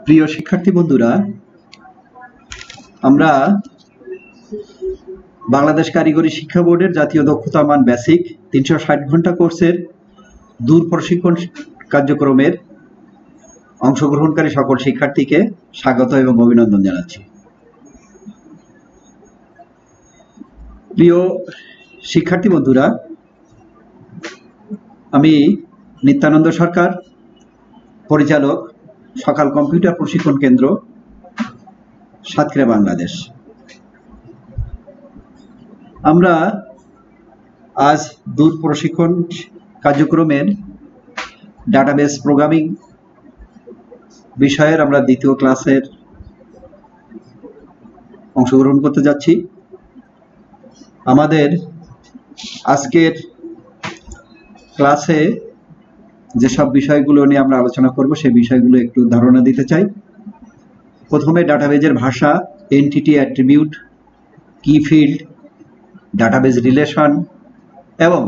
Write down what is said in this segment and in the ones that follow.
প্রিয় শিক্ষার্থী বন্ধুরা, আমরা বাংলাদেশ কারিগরি শিক্ষা বোর্ডের জাতীয় দক্ষতা মান বেসিক ৩৬০ ঘন্টা কোর্সের দূর প্রশিক্ষণ কার্যক্রমের অংশগ্রহণকারী সকল শিক্ষার্থীকে স্বাগত এবং অভিনন্দন জানাচ্ছি। প্রিয় শিক্ষার্থী বন্ধুরা, আমি নিত্যানন্দ সরকার, পরিচালক, সকাল কম্পিউটার প্রশিক্ষণ কেন্দ্র, সাতক্ষীরা, বাংলাদেশ। আমরা আজ দূর প্রশিক্ষণ কার্যক্রমের ডাটাবেস প্রোগ্রামিং বিষয়ের আমরা দ্বিতীয় ক্লাসের অংশগ্রহণ করতে যাচ্ছি। আমাদের আজকের ক্লাসে যেসব বিষয়গুলো নিয়ে আমরা আলোচনা করব সেই বিষয়গুলো একটু ধারণা দিতে চাই। প্রথমে ডাটাবেজের ভাষা, এন্টিটি, অ্যাট্রিবিউট, কি ফিল্ড, ডাটাবেজ রিলেশন এবং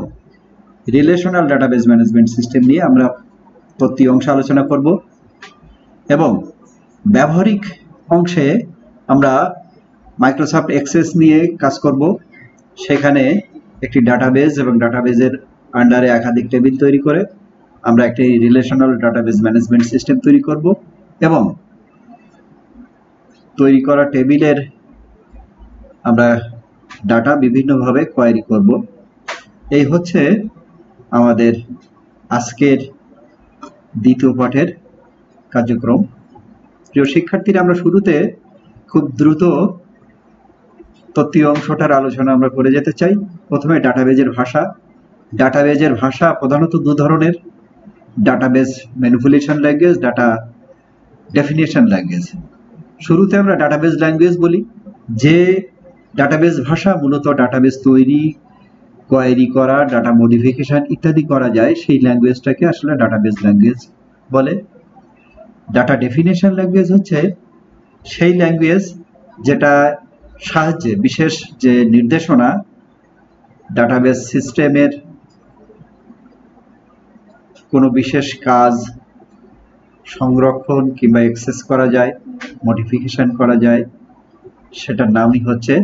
রিলেশনাল ডাটাবেজ ম্যানেজমেন্ট সিস্টেম নিয়ে আমরা প্রতি অংশে আলোচনা করব এবং ব্যবহারিক অংশে আমরা মাইক্রোসফট এক্সেস নিয়ে কাজ করব। সেখানে একটি ডাটাবেজ এবং ডাটাবেজের আন্ডারে একাধিক টেবিল তৈরি করে আমরা একটি রিলেশনাল ডাটাবেজ ম্যানেজমেন্ট সিস্টেম তৈরি করব এবং তৈরি করা টেবিলের আমরা ডাটা বিভিন্নভাবে কোয়েরি করব। এই হচ্ছে আমাদের আজকের দ্বিতীয় পাঠের কার্যক্রম। প্রিয় শিক্ষার্থীরা, আমরা শুরুতে খুব দ্রুত তত্ত্বীয় অংশটার আলোচনা আমরা করে যেতে চাই। প্রথমে ডাটাবেজের ভাষা। ডাটাবেজের ভাষা প্রধানত দু ধরনের: database manipulation language, data definition language. শুরুতে আমরা ডাটাবেজ ল্যাঙ্গুয়েজ বলি। যে ডাটাবেজ ভাষা মূলত ডাটাবেজ তৈরি, কোয়েরি করা, ডাটা মডিফিকেশন ইত্যাদি করা যায়, সেই ল্যাঙ্গুয়েজটাকে আসলে ডাটাবেজ ল্যাঙ্গুয়েজ বলে। ডাটা ডেফিনেশন ল্যাঙ্গুয়েজ হচ্ছে সেই ল্যাঙ্গুয়েজ যেটা সাহায্যে বিশেষ যে নির্দেশনা ডাটাবেজ সিস্টেমের কোনো বিশেষ কাজ সংরক্ষণ কিংবা অ্যাক্সেস করা যায়, মডিফিকেশন করা যায়, সেটার নামই হচ্ছে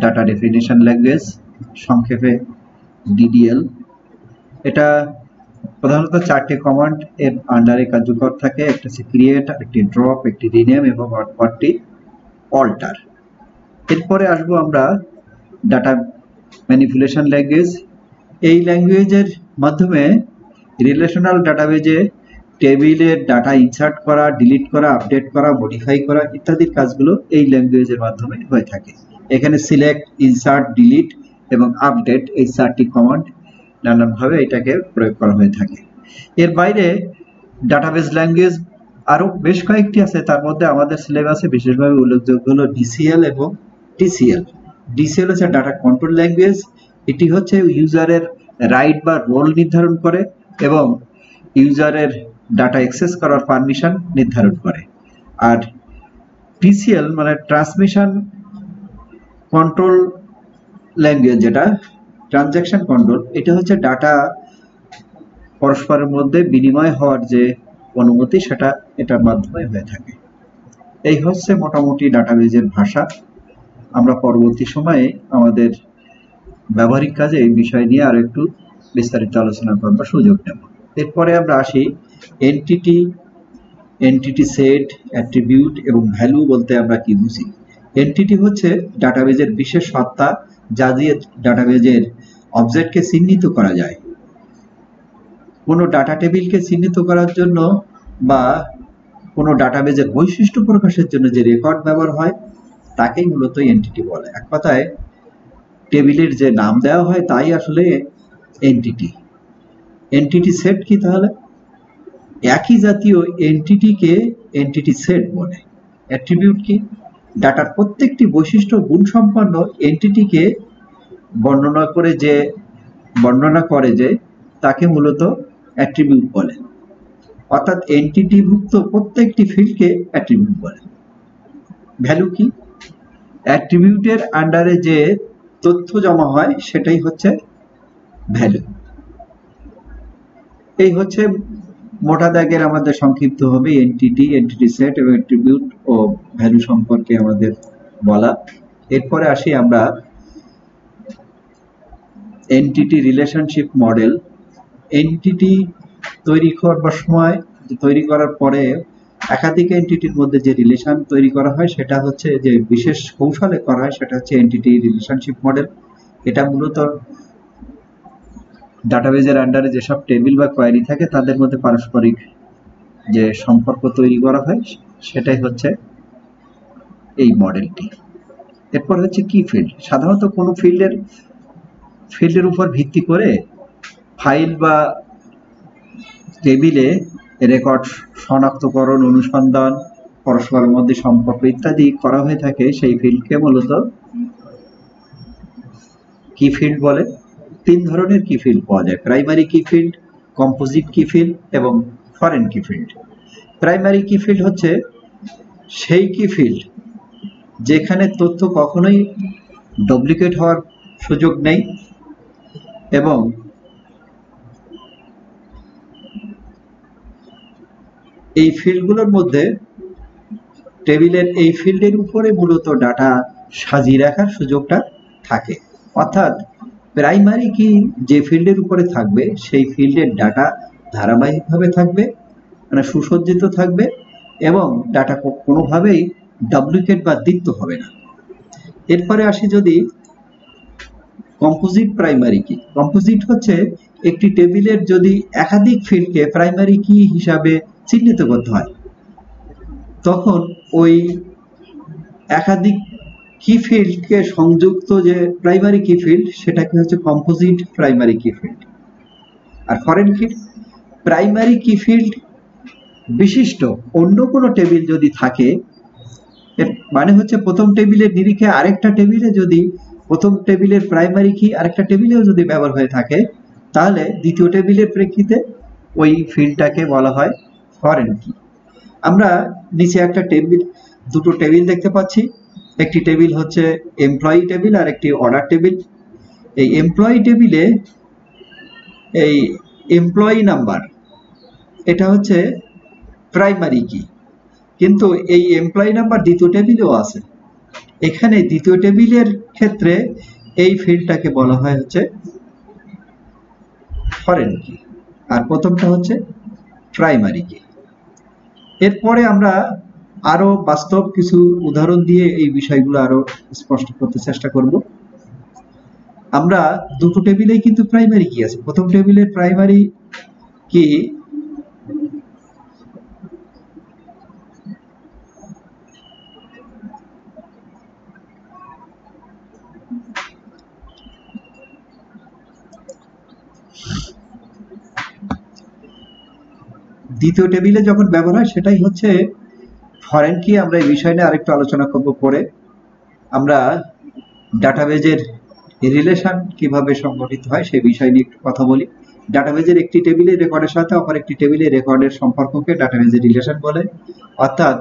ডাটা ডেফিনেশন ল্যাঙ্গুয়েজ, সংক্ষেপে ডিডিএল। এটা প্রধানত 4টে কমান্ড এর আন্ডারে কার্যকর থাকে। একটা হচ্ছে ক্রিয়েট, একটি ড্রপ, একটি রিনেম এবং আরেকটি অল্টার। এরপরে আসবো আমরা ডাটা ম্যানিপুলেশন ল্যাঙ্গুয়েজ। এই ল্যাঙ্গুয়েজের মাধ্যমে রিলেশনাল ডাটাবেজে টেবিলের ডাটা ইনসার্ট করা, ডিলিট করা, আপডেট করা, মডিফাই করা ইত্যাদি কাজগুলো এই ল্যাঙ্গুয়েজের মাধ্যমে হয়ে থাকে। এখানে সিলেক্ট, ইনসার্ট, ডিলিট এবং আপডেট এই 4টি কমান্ড নানানভাবে এটাকে প্রয়োগ করা হয়ে থাকে। এর বাইরে ডাটাবেজ ল্যাঙ্গুয়েজ আরো বেশ কয়েকটি আছে। তার মধ্যে আমাদের সিলেবাসে বিশেষভাবে উল্লেখযোগ্য হলো ডিসিএল এবং টিসিএল। ডিসিএল হচ্ছে ডাটা কন্ট্রোল ল্যাঙ্গুয়েজ। এটি হচ্ছে ইউজারের রাইট বা রোল নির্ধারণ করে এবং ইউজারের ডাটা অ্যাক্সেস করার পারমিশন নির্ধারণ করে। আর টিসিএল মানে ট্রান্সমিশন কন্ট্রোল ল্যাঙ্গুয়েজ, যেটা ট্রানজ্যাকশন কন্ট্রোল, এটা হচ্ছে ডাটা পরস্পরের মধ্যে বিনিময় হওয়ার যে অনুমতি সেটা এটার মাধ্যমে হয়ে থাকে। এই হচ্ছে মোটামুটি ডাটাবেজের ভাষা। আমরা পরবর্তী সময়ে আমাদের ব্যবহারিক কাজে এই বিষয় নিয়ে আরো একটু বিস্তারিত আলোচনা করবার সুযোগ নেব। এরপরে আমরা আসি এন্টিটি, এন্টিটি সেট, অ্যাট্রিবিউট এবং ভ্যালু বলতে আমরা কি বুঝি। এন্টিটি হচ্ছে ডাটাবেজের বিশেষ সত্তা, যা দিয়ে ডাটাবেজের অবজেক্টকে চিহ্নিত করা যায়। কোনো ডাটা টেবিলকে চিহ্নিত করার জন্য বা কোনো ডাটাবেজের বৈশিষ্ট্য প্রকাশের জন্য যে রেকর্ড ব্যবহার হয় তাকেই মূলত এন্টিটি বলে। এক কথায় টেবিলের যে নাম দেওয়া হয় তাই আসলে এন্টিটি। এন্টিটি সেট কি তাহলে? একই জাতীয় এন্টিটিকে এন্টিটি সেট বলে। অ্যাট্রিবিউট কি? ডাটার প্রত্যেকটি বৈশিষ্ট্য গুণসম্পন্ন এন্টিটিকে বর্ণনা করে যে তাকে মূলত অ্যাট্রিবিউট বলে। অর্থাৎ এন্টিটিভুক্ত প্রত্যেকটি ফিল্ডকে অ্যাট্রিবিউট বলে। ভ্যালু কি? অ্যাট্রিবিউটের আন্ডারে যে তথ্য জমা হয় সেটাই হচ্ছে ভ্যালু। এই হচ্ছে মোটা দাগের আমাদের সংক্ষিপ্ত হবে এন্টিটি, এন্টিটি সেট এবং অ্যাট্রিবিউট ও ভ্যালু সম্পর্কে আমাদের বলা। এরপরে আসি আমরা এন্টিটি রিলেশনশিপ মডেল। এন্টিটি তৈরি করবার সময়, তৈরি করার পরে একাধিক এন্টিটির মধ্যে যে রিলেশন তৈরি করা হয় সেটা হচ্ছে যে বিশেষ কৌশলে করা হয়, সেটা হচ্ছে এন্টিটি রিলেশনশিপ মডেল। এটা মূলত ডাটাবেজের আন্ডারে যেসব টেবিল বা কোয়েরি থাকে তাদের মধ্যে পারস্পরিক যে সম্পর্ক তৈরি করা হয় সেটাই হচ্ছে এই মডেলটি। এরপর হচ্ছে কি ফিল্ড। সাধারণত কোনো ফিল্ডের উপর ভিত্তি করে ফাইল বা টেবিলে রেকর্ড শনাক্তকরণ, অনুসন্ধান, পরস্পরের মধ্যে সম্পর্ক ইত্যাদি করা হয়ে থাকে। সেই ফিল্ডকে মূলত কি ফিল্ড বলে। 3 ধরনের কি ফিল্ড পাওয়া যায়: প্রাইমারি কি ফিল্ড, কম্পোজিট কি ফিল্ড এবং ফরেন কি ফিল্ড। প্রাইমারি কি ফিল্ড হচ্ছে সেই কি ফিল্ড যেখানে তথ্য কখনোই ডুপ্লিকেট হওয়ার সুযোগ নেই এবং এই ফিল্ডগুলোর মধ্যে টেবিলের এই ফিল্ডের উপরে মূলত ডাটা সাজিয়ে রাখার সুযোগটা থাকে। অর্থাৎ প্রাইমারি কি যে ফিল্ডের উপরে থাকবে সেই ফিল্ডের ডাটা ধারাবাহিকভাবে থাকবে, মানে সুসজ্জিত থাকবে এবং ডাটা কোনোভাবেই ডুপ্লিকেট বা দ্বিত্ব হবে না। এরপরে আসি যদি কম্পোজিট প্রাইমারি কি। কম্পোজিট হচ্ছে একটি টেবিলের যদি একাধিক ফিল্ডকে প্রাইমারি কি হিসাবে চিহ্নিত করতে হয় তখন ওই একাধিক কি ফিল্ডকে সংযুক্ত যে প্রাইমারি কি ফিল্ড সেটাকে হচ্ছে কম্পোজিট প্রাইমারি কি ফিল্ড। আর ফরেন কি প্রাইমারি কি ফিল্ড বিশিষ্ট অন্য কোনো টেবিল যদি থাকে, এর মানে হচ্ছে প্রথম টেবিলের নিরিখে আরেকটা টেবিলে যদি প্রথম টেবিলের প্রাইমারি কি আরেকটা টেবিলেও যদি ব্যবহার হয়ে থাকে তাহলে দ্বিতীয় টেবিলের প্রেক্ষিতে ওই ফিল্ডটাকে বলা হয় ফরেন কি। আমরা নিচে একটা টেবিল, দুটো টেবিল দেখতে পাচ্ছি। একটি টেবিল হচ্ছে এমপ্লয়ি টেবিল আর একটি অর্ডার টেবিল। এই এমপ্লয়ি টেবিলে এই এমপ্লয়ি নাম্বার এটা হচ্ছে প্রাইমারি কি, কিন্তু এই এমপ্লয়ি নাম্বার দ্বিতীয় টেবিলেও আছে। এখানে দ্বিতীয় টেবিলের ক্ষেত্রে এই ফিল্ডটাকে বলা হয় হচ্ছে ফরেন কি আর প্রথমটা হচ্ছে প্রাইমারি কি। এরপরে আমরা আরো বাস্তব কিছু উদাহরণ দিয়ে এই বিষয়গুলো আরো স্পষ্ট করতে চেষ্টা করব। আমরা দুটো টেবিলেই কিন্তু প্রাইমারি কি আছে। প্রথম টেবিলের প্রাইমারি কি দ্বিতীয় টেবিলে যখন ব্যবহার হয় সেটাই হচ্ছে ফরেন কি। আমরা এই বিষয় নিয়ে আরেকটু আলোচনা করব পরে। আমরা ডাটাবেজের রিলেশন কিভাবে সংগঠিত হয় সেই বিষয় নিয়ে একটু কথা বলি। ডাটাবেজের একটি টেবিলের রেকর্ডের সাথে অপর একটি টেবিলের রেকর্ডের সম্পর্ককে ডাটাবেজের রিলেশন বলে। অর্থাৎ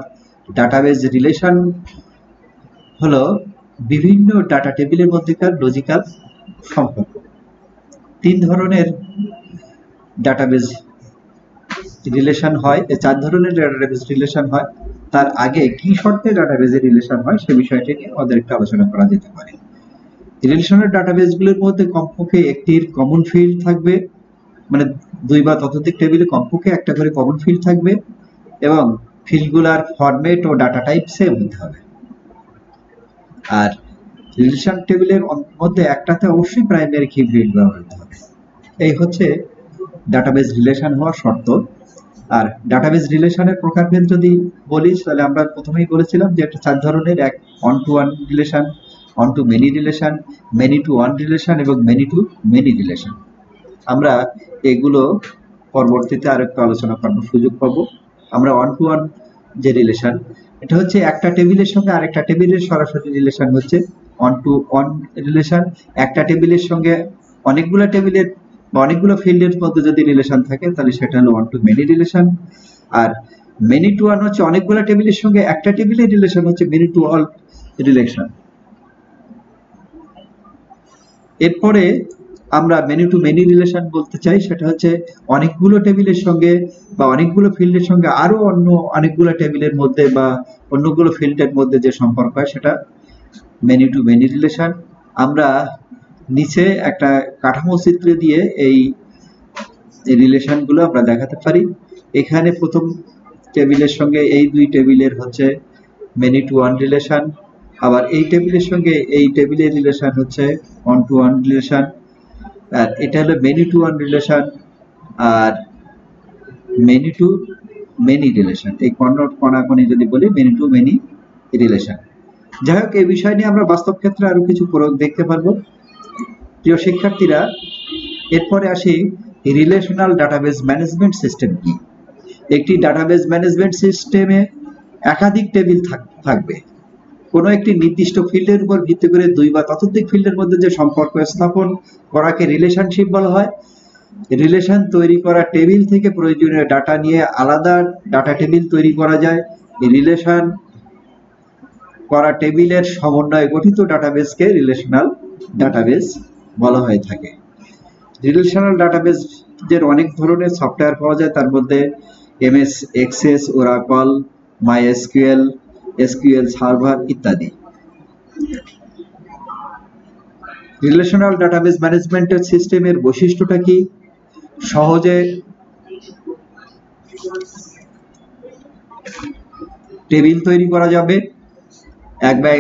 ডাটাবেজ রিলেশন হলো বিভিন্ন ডাটা টেবিলের মধ্যেকার লজিক্যাল সম্পর্ক। 3 ধরনের ডাটাবেজ রিলেশন হয়, 4 ধরনের ডাটাবেজ রিলেশন হয়। তার আগে কি শর্তে ডাটাবেজের রিলেশন হয় সে বিষয়টি নিয়ে আমাদের একটু আলোচনা করা যেতে পারে। রিলেশনাল ডাটাবেজগুলোর মধ্যে কমপক্ষে একটির কমন ফিল্ড থাকবে, মানে 2 বা ততোধিক টেবিলে কমপক্ষে একটা করে কমন ফিল্ড থাকবে এবং ফিল্ডগুলোর ফরম্যাট ও ডাটা টাইপ সেম হতে হবে। আর রিলেশন টেবিলের মধ্যে একটাতে অবশ্যই প্রাইমারি কি ফিল্ড ব্যবহার করতে হবে। এই হচ্ছে ডাটাবেজ রিলেশন হওয়ার শর্ত। আর ডাটাবেজ রিলেশনের প্রকারভেদ যদি বলি তাহলে আমরা প্রথমেই বলেছিলাম যে একটা 4 ধরনের: এক one to one relation, one to many relation, many to one relation এবং মেনি টু মেনি রিলেশন। আমরা এগুলো পরবর্তীতে আরেকটু আলোচনা করার সুযোগ পাবো। আমরা ওয়ান টু ওয়ান যে রিলেশন, এটা হচ্ছে একটা টেবিলের সঙ্গে আরেকটা টেবিলের সরাসরি রিলেশন হচ্ছে ওয়ান টু ওয়ান রিলেশন। একটা টেবিলের সঙ্গে অনেকগুলো টেবিলের অনেকগুলো ফিল্ডের মধ্যে যদি রিলেশন থাকে তাহলে সেটা হলো ওয়ান টু মেনি রিলেশন। আর মেনি টু ওয়ান হচ্ছে অনেকগুলো টেবিলের সঙ্গে একটা টেবিলের রিলেশন হচ্ছে মেনি টু অল রিলেশন। এরপরে আমরা মেনি টু মেনি রিলেশন বলতে চাই, সেটা হচ্ছে অনেকগুলো টেবিলের সঙ্গে বা অনেকগুলো ফিল্ডের সঙ্গে আরো অন্য অনেকগুলো টেবিলের মধ্যে বা অন্যগুলো ফিল্ডের মধ্যে যে সম্পর্ক হয় সেটা মেনি টু মেনি রিলেশন। আমরা নিচে একটা কাঠামো চিত্র দিয়ে এই রিলেশনগুলো আমরা দেখাতে পারি। এখানে প্রথম টেবিলের সঙ্গে এই দুই টেবিলের হচ্ছে মেনি টু ওয়ান রিলেশন, আবার এই টেবিলের সঙ্গে এই টেবিলের রিলেশন হচ্ছে ওয়ান টু ওয়ান রিলেশন, আর এটা হলো মেনি টু ওয়ান রিলেশন আর মেনি টু মেনি রিলেশন। এই কণাকণি যদি বলি মেনি টু মেনি রিলেশন। যাই হোক, এই বিষয় নিয়ে আমরা বাস্তব ক্ষেত্রে আরো কিছু প্রয়োগ দেখতে পারবো। প্রিয় শিক্ষার্থীরা, এরপরে আসি রিলেশনাল ডাটাবেস ম্যানেজমেন্ট সিস্টেম কি। একটি ডাটাবেস ম্যানেজমেন্ট সিস্টেমে একাধিক টেবিল থাকবে। কোনো একটি নির্দিষ্ট ফিল্ডের উপর ভিত্তি করে দুই বা ততোধিক ফিল্ডের মধ্যে যে সম্পর্ক স্থাপন করাকে রিলেশনশিপ বলা হয়। রিলেশন তৈরি করা টেবিল থেকে প্রয়োজনীয় ডাটা নিয়ে আলাদা ডাটা টেবিল তৈরি করা যায়। রিলেশন করা টেবিলের সমন্বয়ে গঠিত ডাটাবেসকে রিলেশনাল ডাটাবেস বলা হয়ে থাকে। রিলেশনাল ডাটাবেসের অনেক ধরনের সফটওয়্যার পাওয়া যায়, তার মধ্যে MS Access, Oracle, MySQL, SQL server ইত্যাদি। রিলেশনাল ডাটাবেস ম্যানেজমেন্টের সিস্টেমের বৈশিষ্ট্যটা কি? সহজে টেবিল তৈরি করা যাবে, এক বা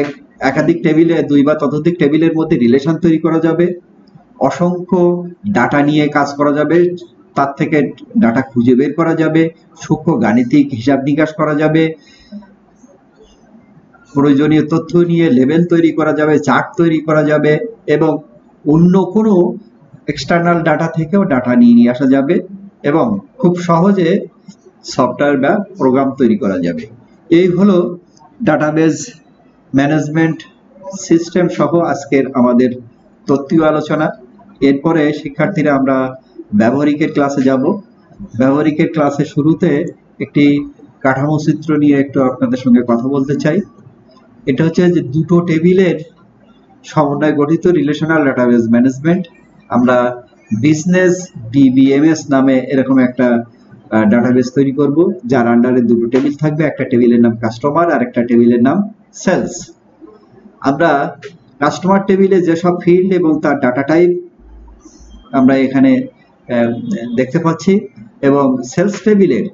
একাধিক টেবিলে দুই বা ততোধিক টেবিলের মধ্যে রিলেশন তৈরি করা যাবে, অসংখ্য ডাটা নিয়ে কাজ করা যাবে, তার থেকে ডাটা খুঁজে বের করা যাবে, সূক্ষ্ম গাণিতিক হিসাব নিকাশ করা যাবে, প্রয়োজনীয় তথ্য নিয়ে লেবেল তৈরি করা যাবে, চার্ট তৈরি করা যাবে এবং অন্য কোনো এক্সটার্নাল ডাটা থেকেও ডাটা নিয়ে আসা যাবে এবং খুব সহজে সফটওয়্যার বা প্রোগ্রাম তৈরি করা যাবে। এই হলো ডাটাবেস ম্যানেজমেন্ট সিস্টেম সহ আজকের আমাদের তত্ত্বীয় আলোচনা। এরপরে শিক্ষার্থীরা আমরা ব্যবহারিকের ক্লাসে যাব। ব্যবহারিকের ক্লাসে শুরুতে একটি কাঠামো চিত্র নিয়ে একটু আপনাদের সঙ্গে কথা বলতে চাই। এটা হচ্ছে যে দুটো টেবিলের সমন্বয়ে গঠিত রিলেশনাল ডাটাবেস ম্যানেজমেন্ট। আমরা বিজনেস ডিবিএমএস নামে এরকম একটা ডাটাবেস তৈরি করব, যার আন্ডারে দুটো টেবিল থাকবে, একটা টেবিলের নাম কাস্টমার আর একটা টেবিলের নাম সেলস। আমরা কাস্টমার টেবিলে যেসব ফিল্ড এবং তার ডাটা টাইপ আমরা এখানে দেখতে পাচ্ছি এবং সেলস টেবিলের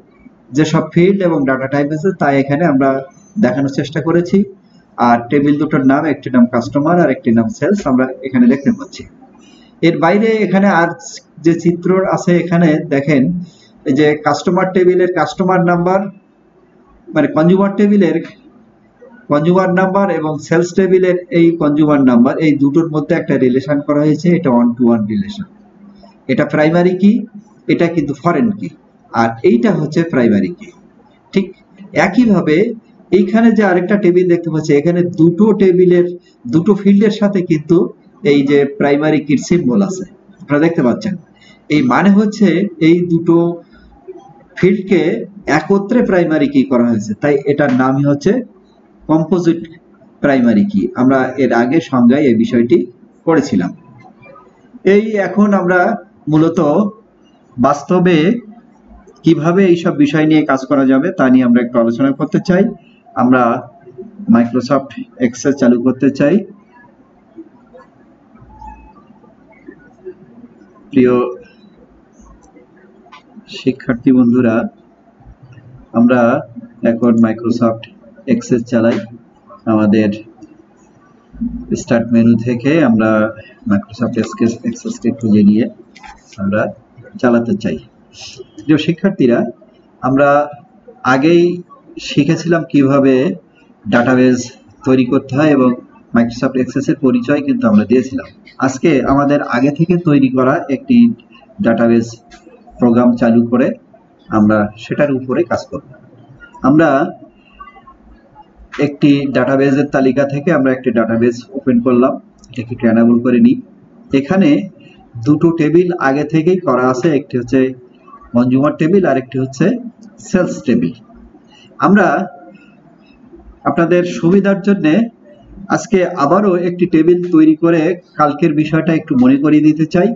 যেসব ফিল্ড এবং ডাটা টাইপ আছে তা এখানে আমরা দেখানোর চেষ্টা করেছি। আর টেবিল দুটোর নাম, একটি নাম কাস্টমার আর একটি নাম সেলস, আমরা এখানে দেখতে পাচ্ছি। এর বাইরে এখানে আর যে চিত্র আছে এখানে দেখেন যে কাস্টমার টেবিলের কাস্টমার নাম্বার মানে কনজিউমার টেবিলের কনজিউমার নাম্বার এবং সেলস টেবিলের এই কনজিউমার নাম্বার, এই দুটোর মধ্যে একটা রিলেশন করা হয়েছে। এটা ওয়ান টু ওয়ান রিলেশন। এটা প্রাইমারি কি, এটা কিন্তু ফরেন কি, আর এইটা হচ্ছে প্রাইমারি কি। ঠিক একইভাবে এইখানে যে আরেকটা টেবিল দেখতে পাচ্ছি, এখানে দুটো টেবিলের দুটো ফিল্ডের সাথে কিন্তু এই যে প্রাইমারি কির সিম্বল আছে, আপনারা দেখতে পাচ্ছেন। এই মানে হচ্ছে এই দুটো ফিল্ডকে একত্রে প্রাইমারি কি করা হয়েছে, তাই এটার নামই হচ্ছে কম্পোজিট প্রাইমারি কি। আমরা এর আগে সংজ্ঞায় এই বিষয়টি পড়েছিলাম। এই এখন আমরা মূলত বাস্তবে কিভাবে এইসব বিষয় নিয়ে কাজ করা যাবে তা নিয়ে আমরা একটু আলোচনা করতে চাই। আমরা মাইক্রোসফট এক্সেল চালু করতে চাই। প্রিয় শিক্ষার্থী বন্ধুরা, আমরা এখন মাইক্রোসফট এক্সেল চালাই। আমাদের স্টার্ট মেনু থেকে আমরা মাইক্রোসফট এক্সেলকে খুঁজে নিয়ে আমরা চালাতে চাই। প্রিয় শিক্ষার্থীরা, আমরা আগেই শিখেছিলাম কিভাবে ডাটাবেস তৈরি করতে হয় এবং মাইক্রোসফট এক্সেসের পরিচয় কিন্তু আমরা দিয়েছিলাম। আজকে আমাদের আগে থেকে তৈরি করা একটি ডাটাবেস প্রোগ্রাম চালু করে আমরা সেটার উপরে কাজ করব। আমরা একটি ডাটাবেসের তালিকা থেকে আমরা একটি ডাটাবেস ওপেন করলাম, এটাকে ক্যানাবল করে নিই। এখানে দুটো টেবিল আগে থেকেই করা আছে, একটি হচ্ছে কনজিউমার টেবিল আর একটি হচ্ছে সেলস টেবিল। আমরা আপনাদের সুবিধার জন্য আজকে আবারও একটি টেবিল তৈরি করে কালকের বিষয়টা একটু মনে করিয়ে দিতে চাই।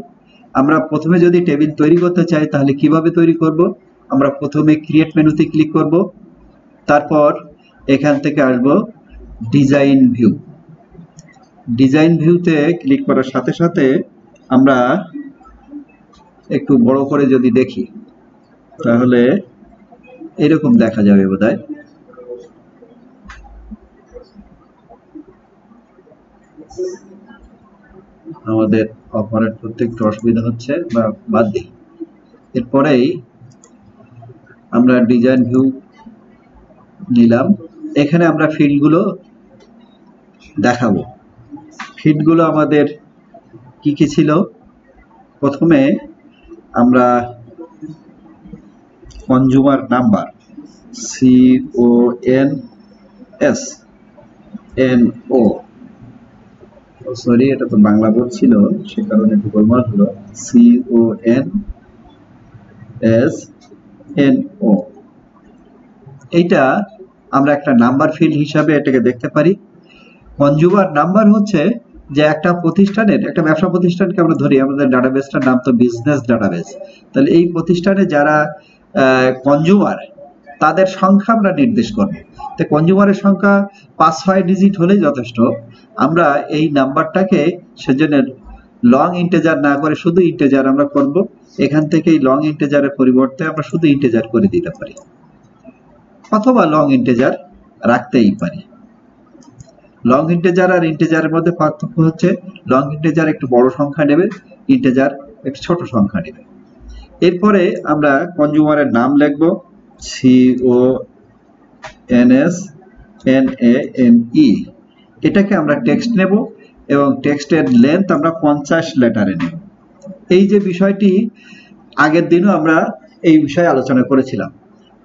আমরা প্রথমে যদি টেবিল তৈরি করতে চাই তাহলে কিভাবে তৈরি করব? আমরা প্রথমে ক্রিয়েট মেনুতে ক্লিক করব, তারপর এখান থেকে আসব ডিজাইন ভিউ। ডিজাইন ভিউতে ক্লিক করার সাথে সাথে আমরা একটু বড় করে যদি দেখি তাহলে এরকম দেখা যাবে বোধহয়। আমাদের অপারেট করতে একটু অসুবিধা হচ্ছে, বা বাদ দিই। এরপরেই আমরা ডিজাইন ভিউ নিলাম, এখানে আমরা ফিল্ডগুলো দেখাবো। ফিল্ডগুলো আমাদের কি কি ছিল? প্রথমে আমরা কনজিউমার নাম্বার CONSNO, সরি এটা তো বাংলা বোর্ড ছিল সে কারণে একটু গোলমাল হলো। CONSNO, এইটা আমরা একটা নাম্বার ফিল্ড হিসাবে এটাকে দেখতে পারি। কনজিউমার নাম্বার হচ্ছে যে একটা প্রতিষ্ঠানের, একটা ব্যবসা প্রতিষ্ঠানকে আমরা ধরি, আমাদের ডাটাবেসটার নাম তো বিজনেস ডাটাবেস, তাহলে এই প্রতিষ্ঠানে যারা কনজিউমার তাদের সংখ্যা আমরা নির্দেশ করব। তো কনজিউমারের সংখ্যা 5-6 ডিজিট হলেই যথেষ্ট। আমরা এই নাম্বারটাকে সেজন্য লং ইন্টিজার না করে শুধু ইন্টিজার আমরা করব। এখান থেকে এই লং ইন্টিজারের পরিবর্তে আমরা শুধু ইন্টিজার করে দিতে পারি, অথবা লং ইন্টিজার রাখতেই পারি। লং ইন্টিজার আর ইন্টিজারের মধ্যে পার্থক্য হচ্ছে লং ইন্টিজার একটু বড় সংখ্যা নেবে, ইন্টিজার একটু ছোট সংখ্যা নেবে। এরপরে আমরা কনজিউমারের নাম লিখব CONSNAME, এটাকে আমরা টেক্সট নেব এবং টেক্সটের লেন্থ আমরা 50 লেটারে নেব। এই যে বিষয়টি আগের দিনও আমরা এই বিষয়ে আলোচনা করেছিলাম,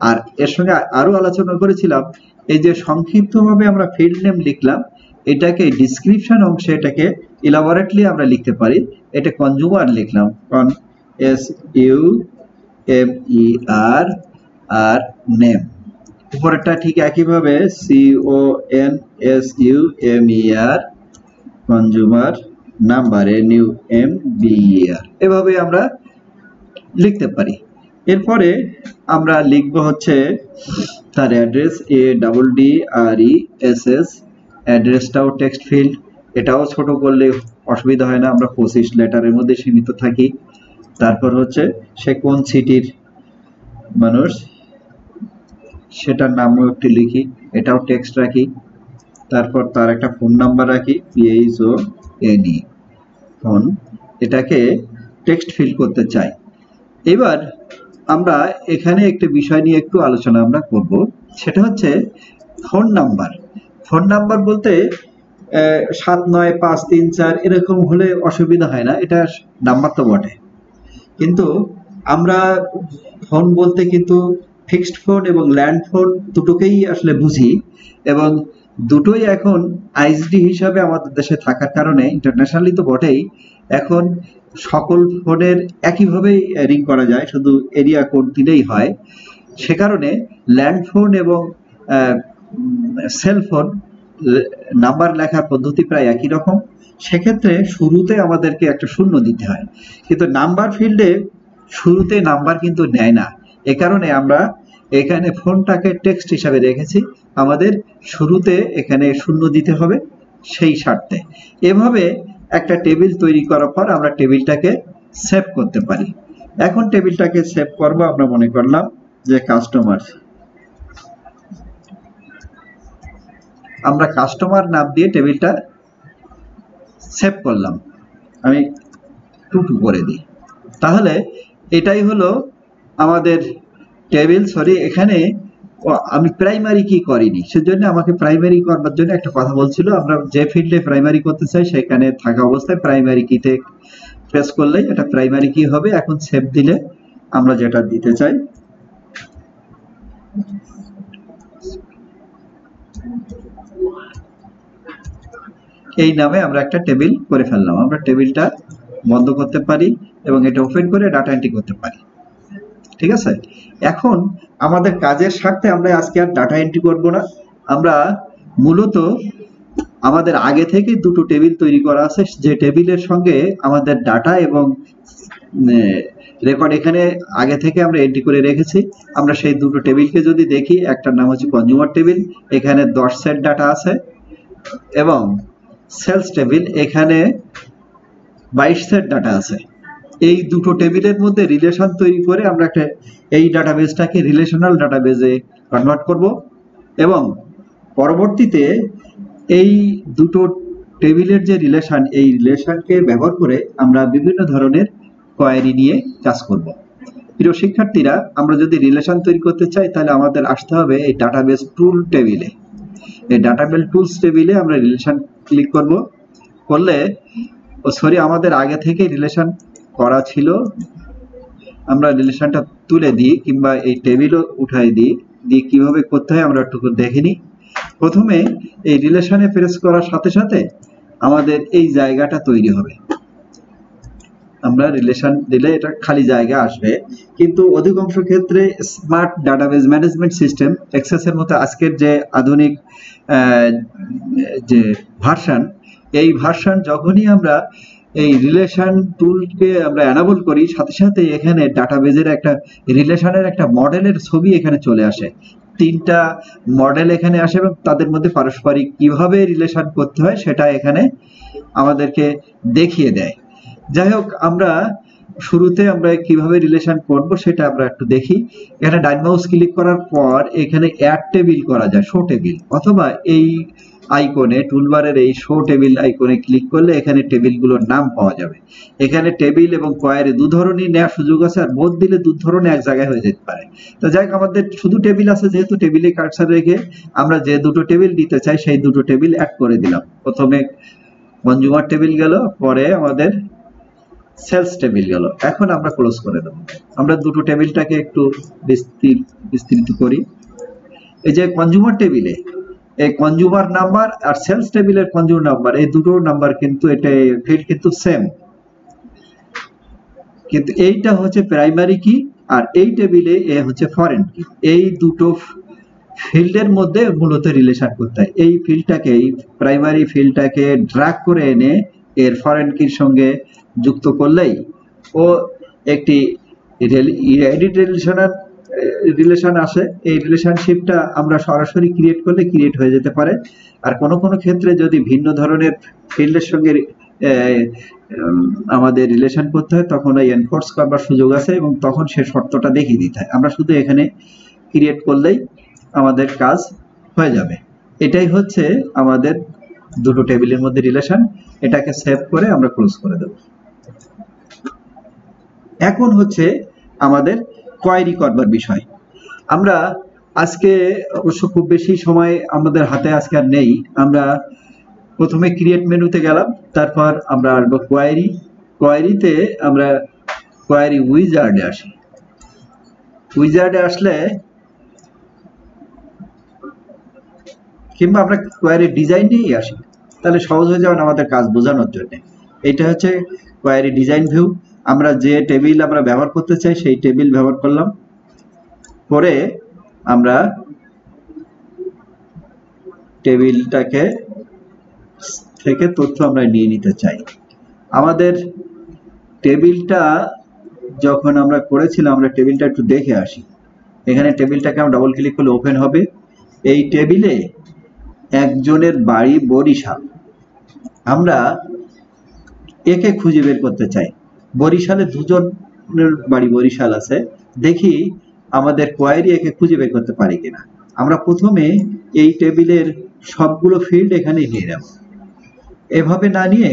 আর এর সঙ্গে আরো আলোচনা করেছিলাম এই যে সংক্ষিপ্তভাবে আমরা ফিল্ড নেম লিখলাম, এটাকে ডিসক্রিপশন অংশে এটাকে ইলাবোরেটলি আমরা লিখতে পারি। এটা কনজিউমার লিখলাম, CONSUMER আর নেম। উপরেরটা ঠিক একইভাবে CONSUMER কনজিউমার নাম্বার NUMBER, এভাবে আমরা লিখতে পারি। এরপরে আমরা লিখব হচ্ছে তার অ্যাড্রেস, ADDRESS, অ্যাড্রেসটাও টেক্সট ফিল্ড, এটাও ছোট করলে অসুবিধা হয় না, আমরা 25 লেটারের মধ্যে সীমিত থাকি। তারপর হচ্ছে সে কোন সিটির মানুষ সেটার নামও একটু লিখি, এটাও টেক্সট রাখি। তারপর তার একটা ফোন নাম্বার রাখি, PHONE ফোন, এটাকে টেক্সট ফিল করতে চাই। এবার আমরা এখানে একটা বিষয় নিয়ে একটু আলোচনা আমরা করব, সেটা হচ্ছে ফোন নাম্বার। ফোন নাম্বার বলতে 795334 এরকম হলে অসুবিধা হয় না, এটা নাম্বার তো বটে, কিন্তু আমরা ফোন বলতে কিন্তু ফিক্সড ফোন এবং ল্যান্ড ফোন দুটোকেই আসলে বুঝি, এবং দুটোই এখন আইএসডি হিসাবে আমাদের দেশে থাকার কারণে ইন্টারন্যাশনালি তো বটেই, এখন সকল ফোনের একইভাবেই রিং করা যায়, শুধু এরিয়া কোড দিলেই হয়। সে কারণে ল্যান্ড ফোন এবং সেল ফোন নাম্বার লেখার পদ্ধতি প্রায় একই রকম। সেক্ষেত্রে শুরুতে আমাদেরকে একটা শূন্য দিতে হয়, কিন্তু নাম্বার ফিল্ডে শুরুতে নাম্বার কিন্তু নেয় না। এ কারণে আমরা এখানে ফোনটাকে টেক্সট হিসাবে রেখেছি, আমাদের শুরুতে এখানে শূন্য দিতে হবে সেই স্বার্থে। এভাবে একটা টেবিল তৈরি করার পর আমরা টেবিলটাকে সেভ করতে পারি। এখন টেবিলটাকে সেভ করব, আমরা মনে করলাম যে কাস্টমার, আমরা কাস্টমার নাম দিয়ে টেবিলটা সেভ করলাম। আমি 2 করে দিই, তাহলে এটাই হলো আমাদের টেবিল। সরি, এখানে আমি প্রাইমারি কি করিনি, সেজন্য আমাকে প্রাইমারি করবার জন্য একটা কথা বলছিল। আমরা যে ফিল্ডে প্রাইমারি করতে চাই সেখানে থাকা অবস্থায় প্রাইমারি কিতে প্রেস করলেই এটা প্রাইমারি কি হবে। এখন সেভ দিলে আমরা যেটা দিতে চাই এই নামে আমরা একটা টেবিল করে ফেললাম। আমরা টেবিলটা বন্ধ করতে পারি এবং এটা ওপেন করে ডাটা এন্ট্রি করতে পারি। ঠিক আছে, এখন আমাদের কাজের স্বার্থে আমরা আজকে আর ডাটা এন্ট্রি করব না, আমরা মূলত আমাদের আগে থেকে দুটো টেবিল তৈরি করা আছে, যে টেবিলের সঙ্গে আমাদের ডাটা এবং রেকর্ড এখানে আগে থেকে আমরা এন্ট্রি করে রেখেছি। আমরা সেই দুটো টেবিলকে যদি দেখি, একটার নাম হচ্ছে কনজিউমার টেবিল, এখানে 10 সেট ডাটা আছে, এবং সেলস টেবিল এখানে 22 সেট ডাটা আছে। এই দুটো টেবিলের মধ্যে রিলেশন তৈরি করে আমরা একটা এই ডাটাবেসটাকে রিলেশনাল ডাটাবেসে কনভার্ট করব, এবং পরবর্তীতে এই দুটো টেবিলের যে রিলেশন, এই রিলেশনকে ব্যবহার করে আমরা বিভিন্ন ধরনের কোয়েরি নিয়ে কাজ করব। প্রিয় শিক্ষার্থীরা, আমরা যদি রিলেশন তৈরি করতে চাই তাহলে আমাদের আসতে হবে এই ডাটাবেস টুল টেবিলে। এই ডাটাবেস টুলস টেবিলে আমরা রিলেশন ক্লিক করব, করলে আমাদের আগে থেকে রিলেশন করা ছিল, আমরা রিলেশনটা তুলে দিই কিংবা এই টেবিলও উঠাই দিই। কিভাবে করতে হয় আমরা একটু দেখে নিই। প্রথমে এই রিলেশনে প্রেস করার সাথে সাথে আমাদের এই জায়গাটা তৈরি হবে। আমরা রিলেশন দিলে এটা খালি জায়গা আসবে, কিন্তু অধিকাংশ ক্ষেত্রে স্মার্ট ডাটাবেস ম্যানেজমেন্ট সিস্টেম এক্সেসের মতো আজকের যে আধুনিক যে ভার্সন, এই ভার্সন যখনই আমরা এই রিলেশন টুলকে আমরা এনাবল করি, সাথে সাথে এখানে ডাটাবেজের একটা রিলেশনের একটা মডেলের ছবি এখানে চলে আসে। 3টা মডেল এখানে আসে এবং তাদের মধ্যে পারস্পরিক কিভাবে রিলেশন করতে হয় সেটা এখানে আমাদেরকে দেখিয়ে দেয়। যাই হোক, আমরা শুরুতে আমরা কিভাবে রিলেশন করব সেটা আমরা একটু দেখি। এখানে ডান মাউস ক্লিক করার পর এখানে অ্যাড টেবিল করা যায়, শো টেবিল, অথবা এই আইকনে টুলবারের এই শো টেবিল আইকনে ক্লিক করলে এখানে টেবিলগুলোর নাম পাওয়া যাবে। এখানে টেবিল এবং কোয়েরি দু ধরনের নেওয়ার সুযোগ আছে, আর বোধ দিলে দু ধরনের এক জায়গায় হয়ে যেতে পারে। তো যাই হোক, আমাদের শুধু টেবিল আছে, যেহেতু টেবিলে কার্সার রেখে আমরা যে দুটো টেবিল দিতে চাই সেই দুটো টেবিল অ্যাড করে দিলাম। প্রথমে কনজিউমার টেবিল গেল, পরে আমাদের সেলস টেবিল গেল। এখন আমরা ক্লোজ করে দেব। আমরা দুটো টেবিলটাকে একটু বিস্তৃত করি। এই যে কনজিউমার টেবিলে এই কনজিউমার নাম্বার আর সেলস টেবিলের কনজিউমার নাম্বার, এই দুটো নাম্বার কিন্তু এটা ফিল্ড কিন্তু সেম, কিন্তু এইটা হচ্ছে প্রাইমারি কি আর এই টেবিলে এ হচ্ছে ফরেন কি। এই দুটো ফিল্ডের মধ্যে মূলত রিলেশন করতে হয়। এই ফিল্ডটাকে, এই প্রাইমারি ফিল্ডটাকে ড্র্যাগ করে এনে এর ফরেন কির সঙ্গে যুক্ত করলেই ও একটি এডিট রিলেশন আসে। এই রিলেশনশিপটা আমরা সরাসরি ক্রিয়েট করলে ক্রিয়েট হয়ে যেতে পারে। আর কোনো কোনো ক্ষেত্রে যদি ভিন্ন ধরনের ফিল্ডের সঙ্গে আমাদের রিলেশন করতে হয় তখন ওই এনফোর্স করবার সুযোগ আছে, এবং তখন সে শর্তটা দেখিয়ে দিতে হয়। আমরা শুধু এখানে ক্রিয়েট করলেই আমাদের কাজ হয়ে যাবে। এটাই হচ্ছে আমাদের দুটো টেবিলের মধ্যে রিলেশন। এটাকে সেভ করে আমরা ক্লোজ করে দেব। এখন হচ্ছে আমাদের কোয়েরি করবার বিষয়। আমরা আজকে অবশ্য খুব বেশি সময় আমাদের হাতে আজকে আর নেই। আমরা প্রথমে ক্রিয়েট মেনুতে গেলাম, তারপর আমরা আসবো কোয়েরি। কোয়েরিতে আমরা কোয়েরি উইজার্ডে আসি। উইজার্ডে আসলে কিংবা আমরা কোয়েরি ডিজাইন নিয়েই আসি, তাহলে সহজ হয়ে যাবে আমাদের কাজ বোঝানোর জন্য। এটা হচ্ছে কোয়েরি ডিজাইন ভিউ। আমরা যে টেবিল আমরা ব্যবহার করতে চাই সেই টেবিল ব্যবহার করলাম, করে আমরা টেবিলটাকে থেকে তথ্য আমরা নিয়ে নিতে চাই। আমাদের টেবিলটা যখন আমরা করেছিলাম, আমরা টেবিলটা একটু দেখে আসি। এখানে টেবিলটাকে আমরা ডাবল ক্লিক করলে ওপেন হবে। এই টেবিলে একজনের বাড়ি বরিশাল, আমরা একে খুঁজে বের করতে চাই। বরিশালে দুজনের বাড়ি বরিশাল আছে, দেখি আমাদের কোয়েরি একে খুঁজে বের করতে পারি কিনা। আমরা প্রথমে এই টেবিলের সবগুলো ফিল্ড এখানে নিয়ে নেব। এভাবে না নিয়ে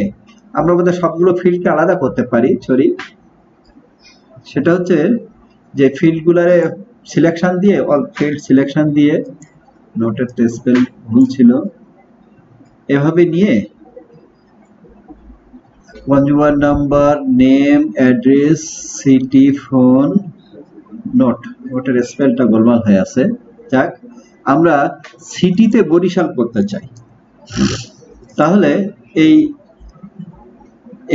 আমরা বোধহয় সবগুলো ফিল্ডকে আলাদা করতে পারি। সেটা হচ্ছে যে ফিল্ডগুলারে সিলেকশন দিয়ে, অল ফিল্ড সিলেকশন দিয়ে, নোটের স্পেল ভুল ছিল, এভাবে নিয়ে consumer number, name, address, city, phone, নোটের স্পেলটা গোলমাল হয়ে আছে। যাক, আমরা সিটিতে বরিশাল করতে চাই। তাহলে এই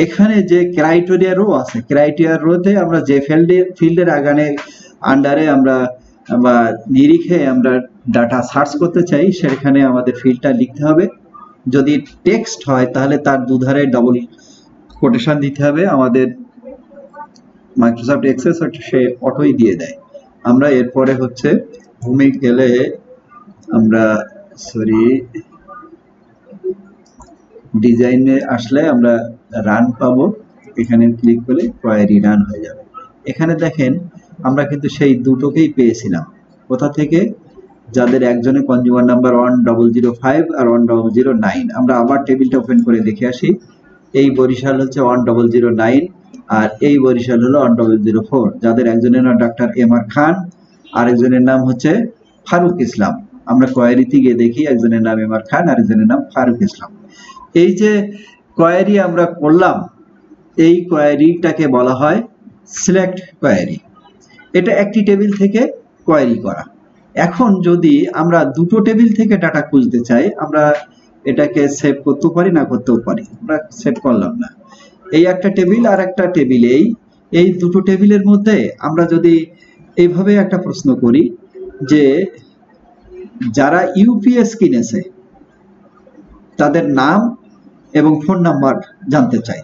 এখানে যে ক্রাইটেরিয়া রো আছে, ক্রাইটেরিয়া রোতে আমরা যে ফিল্ডের আন্ডারে আমরা বা নিরিখে আমরা ডাটা সার্চ করতে চাই, সেখানে আমাদের ফিল্ডটা লিখতে হবে। যদি টেক্সট হয় তাহলে তার দুধারে ডবল কোটেশন দিতে হবে। আমাদের মাইক্রোসফট এক্সেস সে অটোই দিয়ে দেয়। আমরা এরপরে হচ্ছে হোমে গেলে আমরা ডিজাইনে আসলে আমরা রান পাবো, এখানে ক্লিক করলে কোয়েরি রান হয়ে যাবে। এখানে দেখেন আমরা কিন্তু সেই দুটোকেই পেয়েছিলাম। কোথা থেকে? যাদের একজনের কনজিউমার নাম্বার 1005 আর 1009। আমরা আবার টেবিলটা ওপেন করে দেখে আসি। এই বরিশাল হচ্ছে 1009 আর এই বরিশাল হলো 1004। যাদের একজনের নাম ডাক্তার এমআর খান, আরেকজনের নাম হচ্ছে ফারুক ইসলাম। আমরা কোয়েরিতে গিয়ে দেখি একজনের নাম এমআর খান, আরেকজনের নাম ফারুক ইসলাম। এই যে কোয়েরি আমরা করলাম, এই কোয়েরিটাকে বলা হয় সিলেক্ট কোয়েরি। এটা একটি টেবিল থেকে কোয়েরি করা। এখন যদি আমরা দুটো টেবিল থেকে ডাটা খুঁজতে চাই, আমরা এটাকে সেভ করতেও পারি, না করতেও পারি। আমরা সেভ করলাম না। এই একটা টেবিল আর একটা টেবিলেই, এই দুটো টেবিলের মধ্যে আমরা যদি এইভাবে একটা প্রশ্ন করি যে যারা ইউপিএস কিনেছে তাদের নাম এবং ফোন নাম্বার জানতে চাই।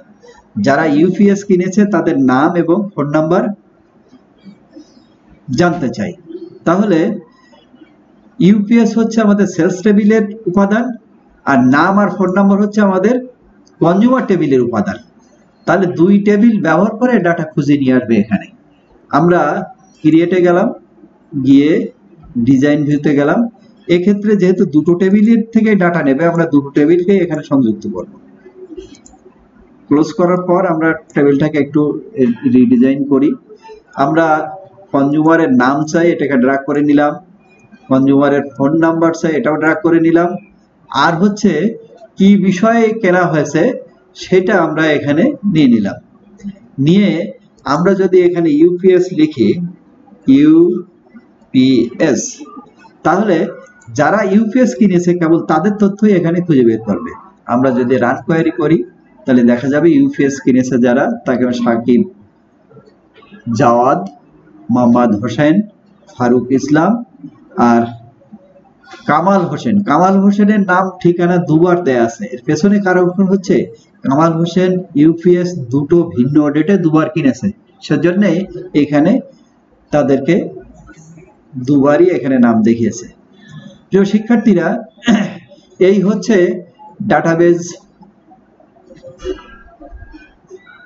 যারা ইউপিএস কিনেছে তাদের নাম এবং ফোন নাম্বার জানতে চাই। তাহলে ইউপিএস হচ্ছে আমাদের সেলস টেবিলের উপাদান, আর নাম আর ফোন নাম্বার হচ্ছে আমাদের কনজিউমার টেবিলের উপাদান। তাহলে দুই টেবিল ব্যবহার করে ডাটা খুঁজে নিয়ে আসবে। এখানে আমরা ক্রিয়েটে গেলাম, গিয়ে ডিজাইন ভিউতে গেলাম। এক্ষেত্রে যেহেতু দুটো টেবিলের থেকে ডাটা নেবে, আমরা দুটো টেবিলকে এখানে সংযুক্ত করব। ক্লোজ করার পর আমরা টেবিলটাকে একটু রিডিজাইন করি। আমরা কনজিউমারের নাম চাই, এটাকে ড্র্যাগ করে নিলাম। কনজিউমারের ফোন নাম্বার চাই, এটাও ড্র্যাগ করে নিলাম। আর হচ্ছে কি বিষয়ে কেনা হয়েছে সেটা আমরা এখানে নিয়ে নিলাম। নিয়ে আমরা যদি এখানে ইউপিএস লিখি, ইউপিএস, তাহলে যারা ইউপিএস কিনেছে কেবল তাদের তথ্যই এখানে খুঁজে বের করবে। আমরা যদি রান কোয়েরি করি তাহলে দেখা যাবে ইউপিএস কিনেছে যারা, তাকে সাকিব, জাওয়াদ, মোহাম্মদ হোসেন, ফারুক ইসলাম আর কামাল হোসেন। কামাল হোসেনের নাম ঠিকানা দুবার দেয়া আছে। এর পেছনে কারণ হচ্ছে কামাল হোসেন ইউপিএস দুটো ভিন্ন ডেটে দুবার কিনেছে, সেজন্যই এখানে তাদেরকে দুবারই এখানে নাম দেখিয়েছে। প্রিয় শিক্ষার্থীরা, এই হচ্ছে ডাটাবেজ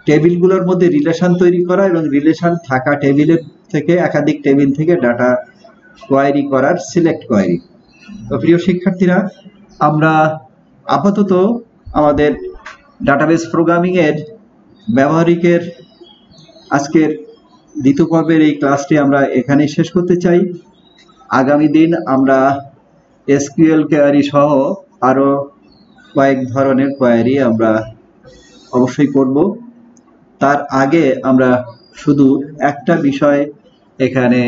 টেবিলগুলোর মধ্যে রিলেশন তৈরি করা এবং রিলেশন থাকা টেবিলের থেকে একাধিক টেবিল থেকে ডাটা কোয়েরি করার সিলেক্ট কোয়েরি। তো প্রিয় শিক্ষার্থীরা, আমরা আপাতত আমাদের ডাটাবেজ প্রোগ্রামিং এর ব্যবহারিকের আজকের দ্বিতীয় পর্বের এই ক্লাসটি আমরা এখানেই শেষ করতে চাই। আগামী দিন আমরা এসকিউএল কোয়েরি সহ আরো কয়েক ধরনের কোয়েরি আমরা অবশ্যই করব। তার আগে আমরা শুধু একটা বিষয় এখানে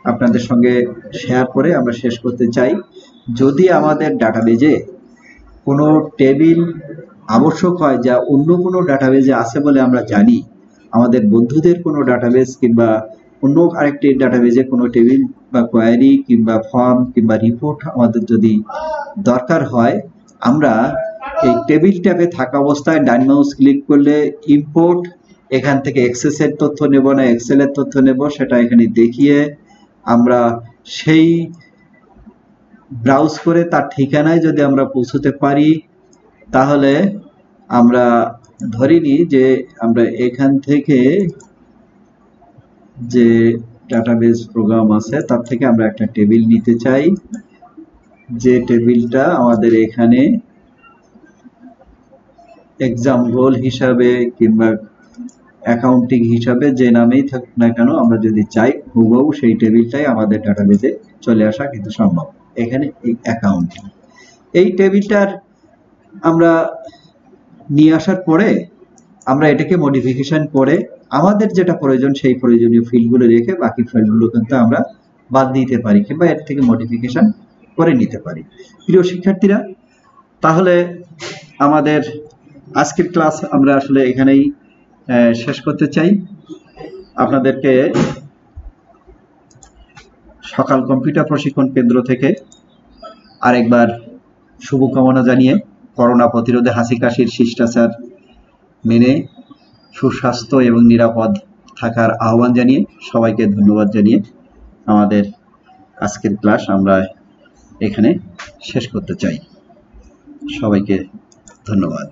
আপনাদের সঙ্গে শেয়ার করে আমরা শেষ করতে চাই। যদি আমাদের ডাটাবেজে কোনো টেবিল আবশ্যক হয় যা অন্য কোনো ডাটাবেজে আছে বলে আমরা জানি, আমাদের বন্ধুদের কোনো ডাটাবেজ কিংবা অন্য আরেকটি ডাটাবেজে কোনো টেবিল বা কোয়েরি কিংবা ফর্ম কিংবা রিপোর্ট আমাদের যদি দরকার হয়, আমরা এই টেবিল ট্যাবে থাকা অবস্থায় ডান মাউস ক্লিক করলে ইম্পোর্ট, এখান থেকে এক্সেস এর তথ্য নেব না এক্সেল এর তথ্য নেব সেটা এখানে দেখিয়ে আমরা সেই ব্রাউজ করে তার ঠিকানায় যদি আমরা পৌঁছতে পারি, তাহলে আমরা ধরে নিই যে আমরা এখান থেকে যে ডাটাবেজ প্রোগ্রাম আছে তার থেকে আমরা একটা টেবিল নিতে চাই, যে টেবিলটা আমাদের এখানে এক্সাম রোল হিসাবে কিংবা অ্যাকাউন্টিং হিসাবে যে নামেই থাক না কেন, আমরা যদি চাই হুবহু সেই টেবিলটাই আমাদের ডাটাবেজে চলে আসা কিন্তু সম্ভব। এখানে অ্যাকাউন্টিং এই টেবিলটার আমরা নিয়ে আসার পরে আমরা এটাকে মডিফিকেশন করে আমাদের যেটা প্রয়োজন সেই প্রয়োজনীয় ফিল্ডগুলো রেখে বাকি ফিল্ডগুলো কিন্তু আমরা বাদ দিতে পারি কিংবা এর থেকে মডিফিকেশন করে নিতে পারি। প্রিয় শিক্ষার্থীরা, তাহলে আমাদের আজকের ক্লাস আমরা আসলে এখানেই শেষ করতে চাই। আপনাদেরকে সকাল কম্পিউটার প্রশিক্ষণ কেন্দ্র থেকে আরেকবার শুভকামনা জানিয়ে করোনা প্রতিরোধে হাসি কাশির শিষ্টাচার মেনে সুস্বাস্থ্য এবং নিরাপদ থাকার আহ্বান জানিয়ে সবাইকে ধন্যবাদ জানিয়ে আমাদের আজকের ক্লাস আমরা এখানে শেষ করতে চাই। সবাইকে ধন্যবাদ।